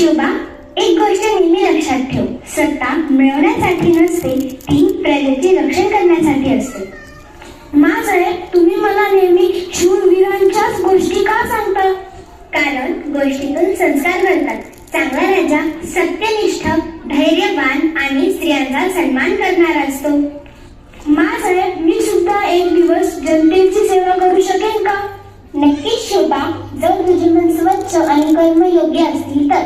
शिवबा, एक गोष्ट नेहमी लक्षात ठेव, सत्ता मिळवण्यासाठी नसते, ती प्रजेचे रक्षण करण्यासाठी असते. मासाहेब, तुम्ही मला नेहमी शूरवीरांच्याच गोष्टी का सांगता? कारण गोष्टीतून संस्कार घडतात. चांगला राजा सत्यनिष्ठ, धैर्यवान आणि स्त्रियांचा सन्मान करणारा असतो. मासाहेब, मी सुद्धा एक दिवस जनतेची सेवा करू शकेन का? नक्कीच शोभा, जर तुझे मन स्वच्छ आणि कर्मयोग्य असतील तर.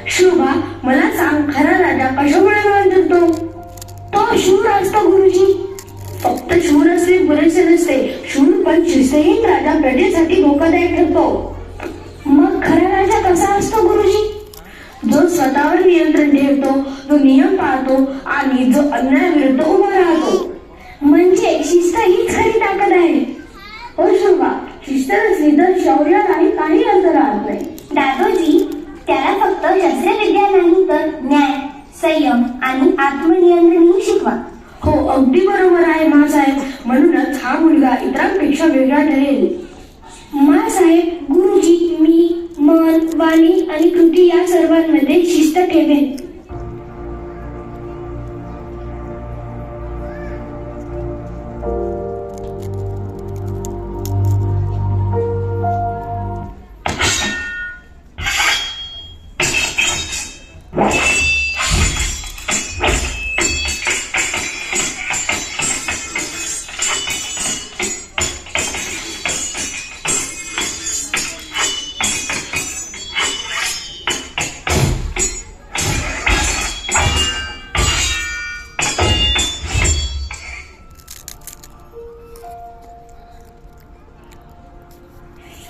शोभा, मला सांग, खरा राजा कशामुळे म्हणतो? तो शूर असतो गुरुजी. फक्त शूर असणे पुरेसे नसते, शूर पण शिस्तहीन राजा प्रजेसाठी धोकादायक ठरतो. मग खरा राजा कसा असतो गुरुजी? जो स्वतःवर नियंत्रण ठेवतो, जो नियम पाळतो आणि जो अन्यायाविरुद्ध उभा राहतो. म्हणजे शिस्त हीच खरी ताकद आहे. हो शोभा, शिस्त नसली तर शौर्यालाही काही अर्थ राहत नाही. दादोजी, त्याला फक्त शस्त्रविद्या नाही तर न्याय, संयम आणि आत्मनियंत्रणही शिकवा. हो, अगदी बरोबर आहे मासाहेब. म्हणूनच हा मुलगा इतरांपेक्षा वेगळा ठरेल. मासाहेब, गुरुजी, मी मन, वाणी आणि कृती या सर्वांमध्ये शिस्त ठेवेन.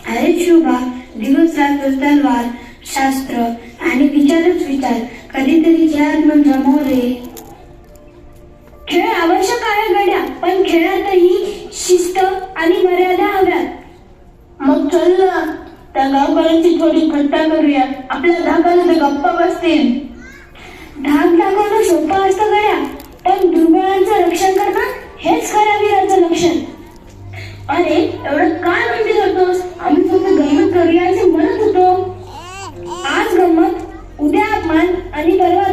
अरे शोभा, दिवस रात्र तलवार, शास्त्र आणि विचारच विचार. कधीतरी खेळात मन रमव रे. खेळ आवश्यक आहे गड्या, पण खेळातही शिस्त आणि मर्यादा हव्यात. मग चल ना, त्या गावकऱ्यांची थोडी थट्टा करूया. आपल्या धाकाला ते गप्पा बसतील. धाक दाखवणं सोपं असतं गड्या, पण दुर्बळांचं रक्षण करणं हेच खऱ्या वीराचं लक्षण. अरे, एवढं काय म्हणते करतोस? आम्ही फक्त गंमत करूया असे म्हणत होतो. आज गंमत, उद्या अपमान आणि परवा